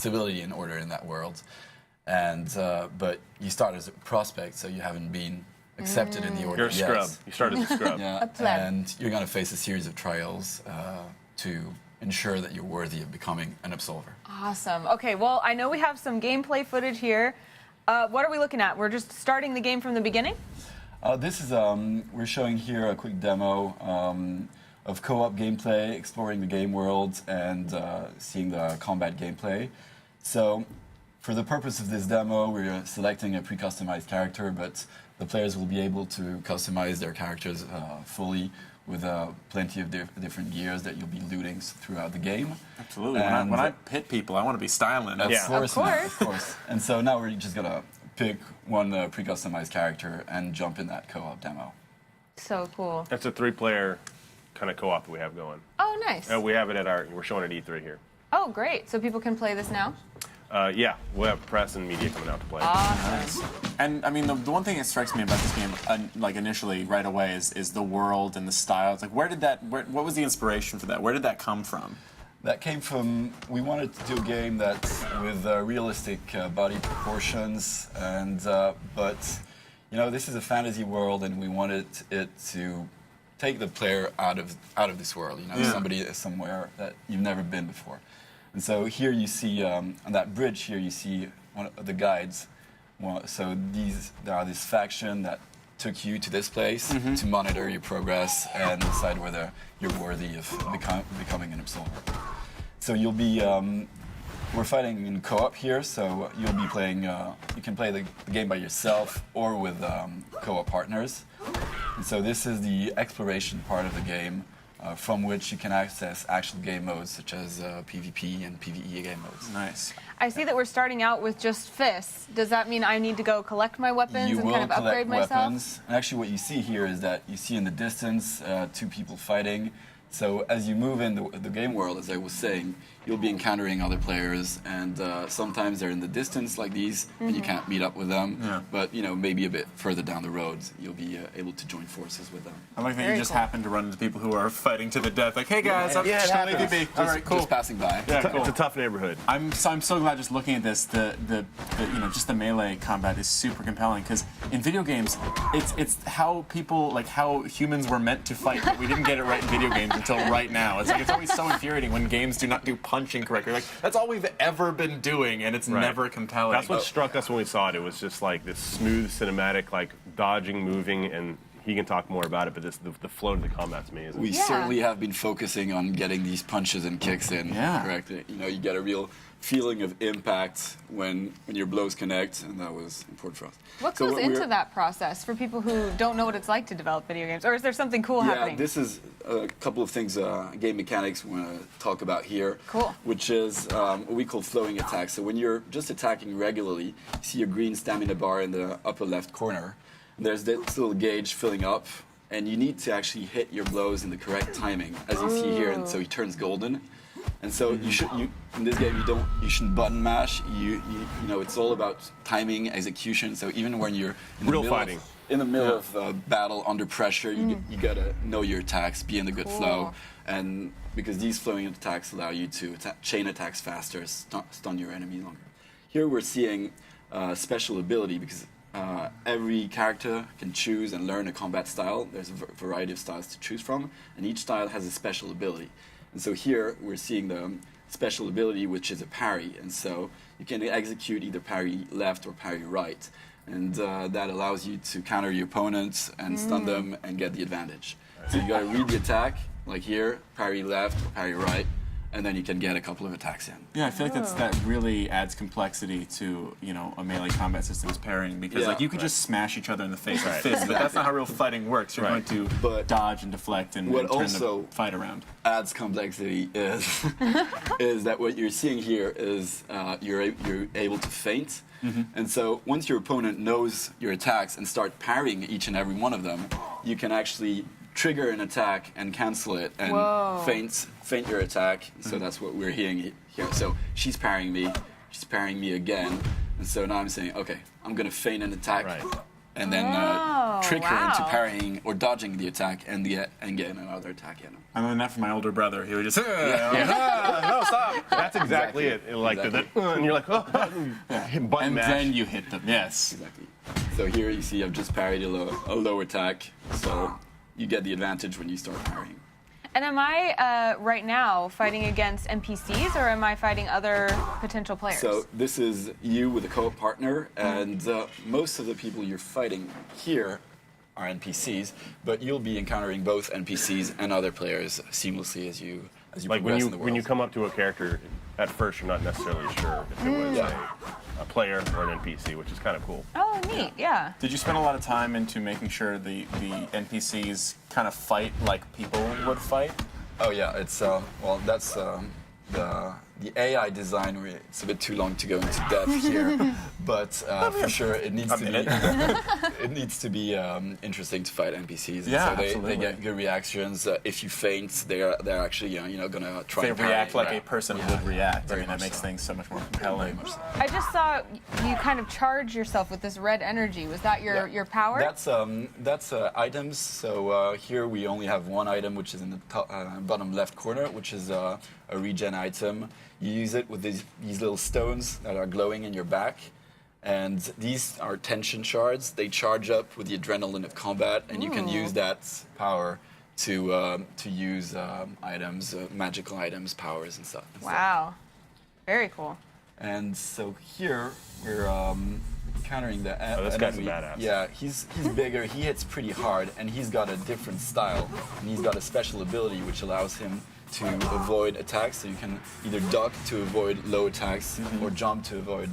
stability in order in that world. And but you start as a prospect, so you haven't been accepted in the order yet. You're a scrub. You start as a scrub. Yeah, and you're going to face a series of trials to ensure that you're worthy of becoming an Absolver. Awesome. Okay, well, I know we have some gameplay footage here. What are we looking at? We're just starting the game from the beginning? This is, we're showing here a quick demo of co-op gameplay, exploring the game world, and seeing the combat gameplay. So, for the purpose of this demo, we're selecting a pre-customized character, but the players will be able to customize their characters fully with plenty of different gears that you'll be looting throughout the game. Absolutely. When I hit people, I want to be styling. Of course. And so now we're just going to pick one pre-customized character and jump in that co-op demo. So cool. That's a 3-player kind of co-op that we have going. Oh, nice. We have it at we're showing it at E3 here. Oh, great. So people can play this now? Yeah, we'll have press and media coming out to play. Awesome. Nice. And I mean, the one thing that strikes me about this game, like initially right away, is the world and the style. It's like, what was the inspiration for that? Where did that come from? That came from, we wanted to do a game that's with realistic body proportions, and but you know, this is a fantasy world, and we wanted it to take the player out of this world. You know, somebody somewhere that you've never been before. And so here you see, on that bridge here, you see one of the guides. So there are this faction that took you to this place to monitor your progress and decide whether you're worthy of becoming an Absolver. So you'll be, we're fighting in co-op here, so you'll be playing, you can play the game by yourself or with co-op partners. And so this is the exploration part of the game, from which you can access actual game modes such as PvP and PvE game modes. Nice. I see that we're starting out with just fists. Does that mean I need to go collect my weapons and kind of upgrade myself? Weapons. And actually what you see here is that you see in the distance 2 people fighting. So as you move in the game world, as I was saying, you'll be encountering other players, and sometimes they're in the distance like these, and you can't meet up with them. Yeah. But you know, maybe a bit further down the road, you'll be able to join forces with them. I like that you just happen to run into people who are fighting to the death. Like, hey guys, I'm just on ADB. All right, cool. Just passing by. Yeah, cool. It's a tough neighborhood. I'm so glad just looking at this. The you know, just the melee combat is super compelling, because in video games, it's how people, like how humans were meant to fight, but we didn't get it right in video games until right now. It's like, it's always so infuriating when games do not do punching correctly. Like, that's all we've ever been doing, and it's never compelling. That's what struck us when we saw it. It was just like this smooth cinematic, like dodging, moving, and he can talk more about it, but the flow to the combat's amazing. We certainly have been focusing on getting these punches and kicks in correctly. You know, you get a real feeling of impact when your blows connect, and that was important for us. What goes into that process for people who don't know what it's like to develop video games? Or is there something cool happening? Yeah, this is a couple of things, game mechanics we want to talk about here. Cool. Which is what we call flowing attacks. So when you're just attacking regularly, you see a green stamina bar in the upper left corner. There's this little gauge filling up, and you need to actually hit your blows in the correct timing, as you see here, and so he turns golden. And so in this game you shouldn't button mash. You know, it's all about timing, execution. So even when you're in the middle of a battle under pressure, you gotta know your attacks, be in the good flow, and because these flowing attacks allow you to chain attacks faster, stun your enemy longer. Here we're seeing special ability, because every character can choose and learn a combat style. There's a variety of styles to choose from, and each style has a special ability. And so here we're seeing the special ability, which is a parry, and so you can execute either parry left or parry right, and that allows you to counter your opponents and stun them and get the advantage. So you got to read the attack, like here, parry left or parry right, and then you can get a couple of attacks in. Yeah, I feel like that really adds complexity to, you know, a melee combat system's parrying, because like you could just smash each other in the face with fists, but that's not how real fighting works. You're going to dodge and deflect and turn the fight around. Adds complexity is is that what you're seeing here is you're able to feint. And so once your opponent knows your attacks and start parrying each and every one of them, you can actually trigger an attack and cancel it and feint your attack. So that's what we're hearing here. So she's parrying me again, and so now I'm saying, okay, I'm gonna feint an attack and then trick her into parrying or dodging the attack and get another attack in. I learned that from my older brother. He would just, no, stop. That's exactly it. Like Exactly. and you're like, oh, hit button And mash. then you hit them. Yes. Exactly. So here you see I've just parried a low attack, so you get the advantage when you start parrying. And am I right now fighting against NPCs, or am I fighting other potential players? So this is you with a co-op partner, and most of the people you're fighting here are NPCs, but you'll be encountering both NPCs and other players seamlessly as you Like progress in the world. when you come up to a character, at first you're not necessarily sure if it was a player or an NPC, which is kind of cool. Oh, neat. Yeah. Did you spend a lot of time into making sure the NPCs kind of fight like people would fight? Oh yeah, it's well that's the AI design. It's a bit too long to go into depth here, but for sure it needs to be it needs to be interesting to fight NPCs. And Yeah, so they absolutely. get good reactions. If you faint, they're actually gonna try. They and parry. react like a person would react. Very I mean, that much makes so. things so much more compelling. Very much so. I just saw you kind of charge yourself with this red energy. Was that your power? That's items. So here we only have one item, which is in the top, bottom left corner, which is a regen item. You use it with these little stones that are glowing in your back, and these are tension shards. They charge up with the adrenaline of combat, and you can use that power to use items, magical items, powers, and stuff. Wow. Very cool. And so here we're encountering the this guy's a enemy. badass. Yeah, he's bigger. He hits pretty hard, and he's got a different style, and he's got a special ability which allows him to avoid attacks. So you can either duck to avoid low attacks, or jump to avoid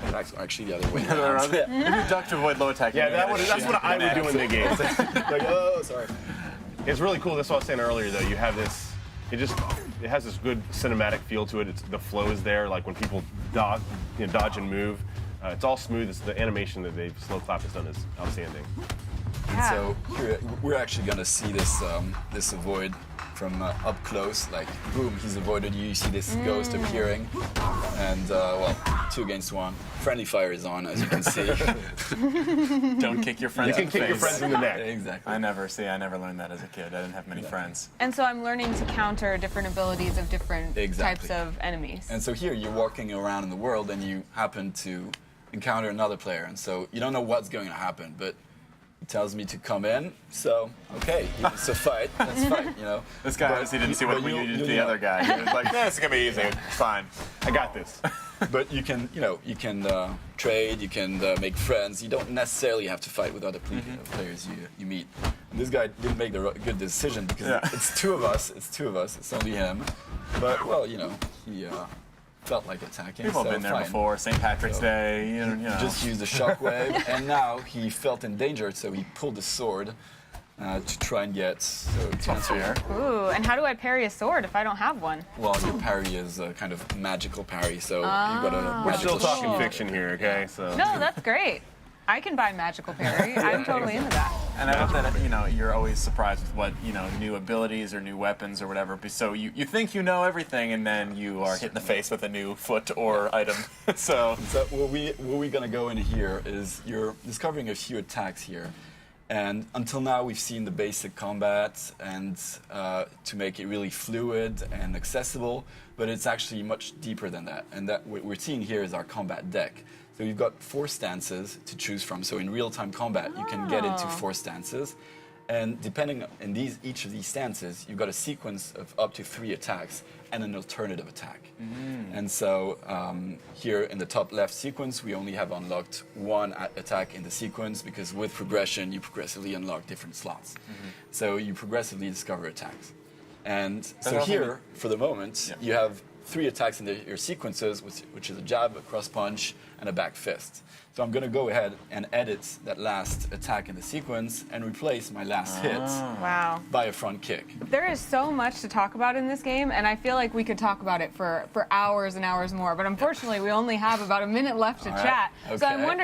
attacks. Or actually, the other way around. You duck to avoid low attack. Yeah, that's what I would do in the game. Like, oh, sorry. It's really cool. That's what I was saying earlier, though. You have this. It has this good cinematic feel to it. The flow is there. Like when people dodge and move, it's all smooth. The animation that Slow Clap has done is outstanding. And so here, we're actually gonna see this this avoid from up close. Like, boom, he's avoided you. You see this ghost appearing, and well, 2 against 1. Friendly fire is on, as you can see. Don't kick your friends You in can the kick your face. friends in the neck. Exactly. I never learned that as a kid. I didn't have many friends. And so I'm learning to counter different abilities of different Exactly. types of enemies. And so here you're walking around in the world, and you happen to encounter another player, and so you don't know what's going to happen, but he tells me to come in. So okay, he wants to fight. Let's fight. This guy obviously didn't see what you did to the other guy. He was like, this is gonna be easy. It's fine. I got this. But you can, trade. You can make friends. You don't necessarily have to fight with other players you meet. And this guy didn't make the good decision because it's 2 of us. It's only him. But well, he felt like attacking. People have so been there fine. before. St. Patrick's Day. You know. Just used the shockwave, and now he felt in danger, so he pulled the sword to try and get. So to answer fair. Ooh, and how do I parry a sword if I don't have one? Well, your parry is a kind of magical parry, so you got a We're magical still talking shield. fiction here, okay? So No, that's great. I can buy magical parry. I'm totally into that. And I love that you're always surprised with what new abilities or new weapons or whatever. So you think you know everything, and then you are hit in the face with a new foot or item. So What we're gonna go in here is you're discovering a few attacks here, and until now we've seen the basic combat and to make it really fluid and accessible, but it's actually much deeper than that. And that what we're seeing here is our combat deck. So you've got 4 stances to choose from. So in real-time combat, you can get into 4 stances, and depending on each of these stances, you've got a sequence of up to 3 attacks and an alternative attack. And so here in the top left sequence, we only have unlocked 1 attack in the sequence because with progression, you progressively unlock different slots. So you progressively discover attacks. And so here, for the moment, you have 3 attacks in your sequences, which is a jab, a cross punch, and a back fist. So I'm going to go ahead and edit that last attack in the sequence and replace my last hit Wow. by a front kick. There is so much to talk about in this game, and I feel like we could talk about it for hours and hours more. But unfortunately, we only have about a minute left to All right. chat. So I'm Okay. wondering.